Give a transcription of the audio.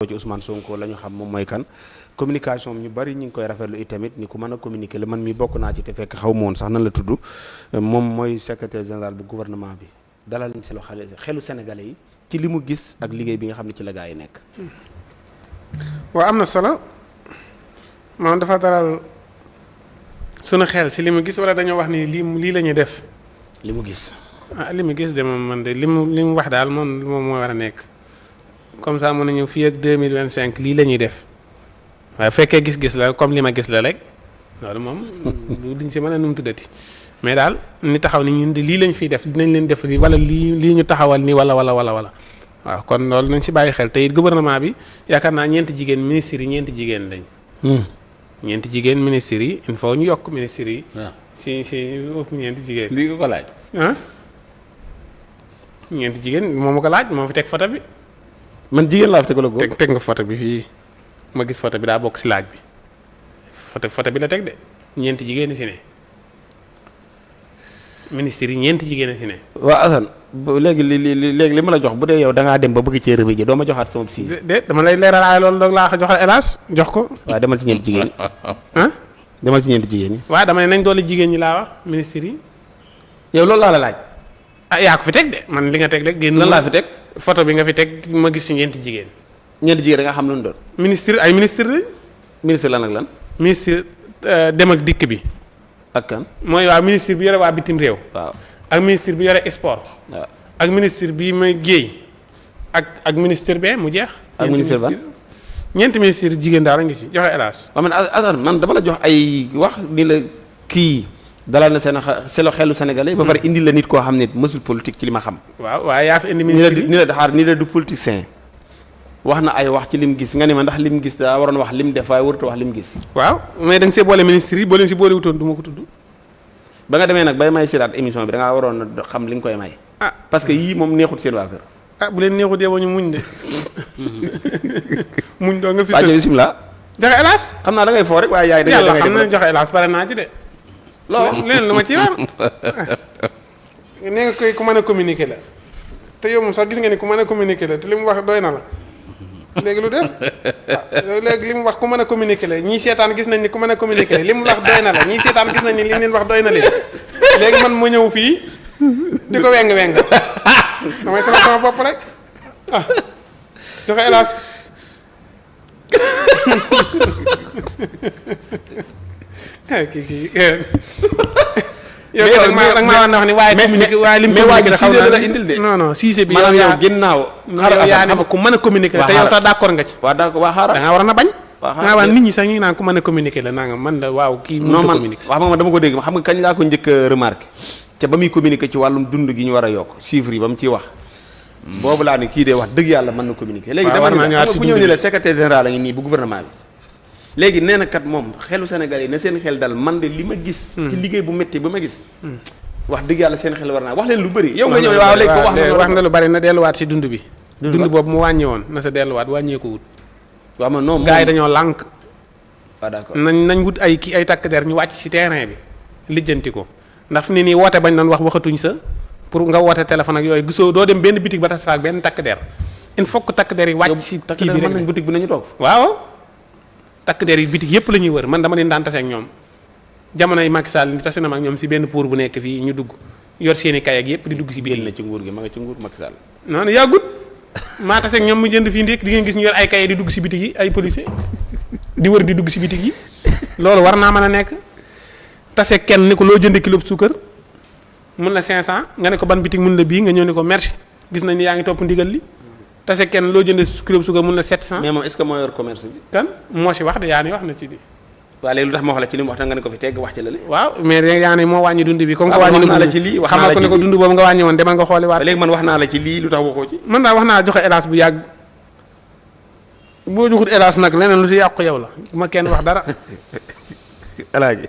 ci Ousmane Sonko la ñu xam moom mooy kan communication ñu bari ñu ngi koy rafetlu itamit ni ku mën a communiquer la man mi bokk naa ci te fekk xaw ma woon sax nan la tudd moom mooy secrétaire général bu gouvernement bi dalal nañ si lu xelu sénégalais yi ci li mu gis ak liggéey bi nga xam ne ci la gaa yi nekk. waaw am na solo moom dafa dalal sunu xel si li mu gis wala dañoo wax ni lii la ñuy def. li mu gis. li mu gis de moom man de li mu wax daal moom moo war a nekk comme ça mën nañu fii ak 2025 lii la ñuy def waaye fekkee gis-gis la comme li ma gis la rek loolu moom duñ si mën a nu mu tuddati mais daal ni taxaw ni ñun de lii lañ fiy def dinañ leen def lii wala lii ñu taxawal nii wala waaw kon loolu nañ si bàyyi xel te it gouvernement bi yaakaar naa ñeenti jigéen ministres yi ñeenti jigéen lañ. ñeenti jigéen ministres yi il faut ñu yokk ministres yi. waaw si ñeenti jigéen. lii nga ko laaj. ñeenti jigéen moom ma ko laaj moo fi teg photo bi. man jigéen laa fi tegal ko. teg nga photo bi fii ma gis photo bi daa bokk si laaj bi photo bi la teg de ñeenti jigéen ñi si ne ministres yi ñeenti jigéen ñi si ne. waaw Assane léegi li ma la jox bu dee yow da ngaa dem ba bëgg cee rëbëjee doo ma joxaat sama si. de dama lay leeralaay loolu doog laa ko joxal hélas jox ko. waaw demal ci ñeenti jigéen ñi. demal ci ñeenti jigéen ñi. waaw dama ne nañ doole jigéen ñi laa wax ministres yi. yow loolu laa la laaj. yaa ko fi teg de man li nga teg rek. génn lan laa fi teg. photo bi nga fi teg ma gis si ñeenti jigéen. ñeenti jigéen da nga xam lu mu doon. ay ministre lañ. ministre lan ak lan. ministre dem ak dikk bi. ak kan. mooy waa ministre bi yore waa bitim réew. waaw ak ministre bi yore sport. waaw ak ministre bi may géey. ak ministre bee mu jeex. ak ministre ban ñeenti ministre jigéen daal la ngi ci joxe hélas. waaw man dama la jox ay wax ni la kii. dalal na seen xelu sénégalais ba pare indi la nit koo xam ne mësul politique ci li ma xam. waaw waaye yaa fi indi ministre yi ni la du politicien wax na ay wax ci lim gis nga ne ma ndax lim gis daa waroon wax lim def waaye warut a wax lim gis. waaw mais da nga see boole ministre yi boo leen si boole wutoon du ma ko tudd. ba nga demee nag bay may silaat émission bi da ngaa waroon a xam li nga koy may. parce que yii moom neexut seen waa kër. bu leen neexut yow ñu muñ de. muñ doo nga fi. waaw bismillah. joxe hélas. xam naa da ngay foo rek waaye yaay. yàlla xam na joxe hélas pare naa ci de. loolu leen lu ma ci war nee nga koy ku mën a communiquer la te yow moom sax gis nga ni ku mën a communiquer la te li mu wax doy na la léegi lu des léegi li mu wax ku mën a communiquer la ñii seetaan gis nañ ni ku mën a communiquer la li mu wax doy na la ñii seetaan gis nañ ni li mu leen wax doy na leen léegi man ma ñëw fii di ko weng damay sama bopp rek joxe hélas yow da nga maa wax ni waaye communiqué waaye lim communiqué xaw na la indil de non Cissé bi maanaam yow ginnaaw yaa ne ku mën a communiqué la te yow sax d'accord nga ci waaw d'accord waa xaaral da ngaa war na bañ nga waa nit ñi sax ñu ngi naan ku mën a communiqué la nanga man la waaw kii mën a communiqué wax ma dama ko dégg xam nga kañ laa ko njëkk a remarqué ca ba muy communiqué ci wàllum dund gi ñu war a yokk chiffres yi ba mu ciy wax boobu laa ne kii dee wax dëgg yàlla mën na communiqué léegi dama ne la ku ñëw ni la secrétaire général a ngi nii bu gouvernement bi léegi nee na kat moom xelu Sénégal yi na seen xel dal man de li ma gis. ci liggéey bu métti ba ma gis. wax dëgg yàlla seen xel war naa wax leen lu bëri. yow nga ñëw waaw léegi wax na lu bëri na delluwaat si dund bi. dund boobu mu wàññi woon na sa delluwaat wàññeeku wut. waaw man non gars yi dañoo lànk. waaw d'accord nañ wut ay takk der ñu wàcc si terrain bi lijjanti ko ndax fi ne nii woote bañ doon waxatuñ sa pour nga woote téléphone ak yooyu gisoo doo dem benn boutique ba tas fa ak benn takk der il faut que takk der yi wàcc si kii bi mën nañ boutique bi nañu toog waaw takk der yi bitig yëpp la ñuy wër man dama leen daan tase ak ñoom jamonoy Macky Sall ni tase na ma ak ñoom si benn pour bu nekk fii ñu dugg yor seen i kay ak yëpp di dugg si biir na ci nguur gi ma nga ci nguur Macky Sall non non yàggut maa tase ak ñoom mu jënd fii ndékk di ngeen gis ñu yor ay kay di dugg si bitig yi ay policier di wër di dugg si bitig yi loolu war naa mën a nekk tase kenn ni ko loo jënd kilo suukar mun la 500 nga ne ko ban bitig mun la bii nga ñëw ne ko merci gis nañ ni yaa ngi topp ndigal li tase kenn loo jëndee kilo suukar mun na 700. mais moom est-ce que moo yor commerce bi. kan moo si wax de yaa ni wax na ci di. waaw léegi lu tax ma wax la ci li mu wax da nga ne ko fi tegg wax ci la li. waaw mais yaa ni moo wàññi dund bi. comme que wax wàññi naa la ci lii wax naa la xamal ko ne ko dund boobu nga wàññi woon demal nga xooli waat. léegi man wax naa la ci lii lu tax waxoo ci. man daal wax naa joxe hélas bu yàgg boo joxut hélas nag leneen lu si yàqu yow la ma kenn wax dara. alaaji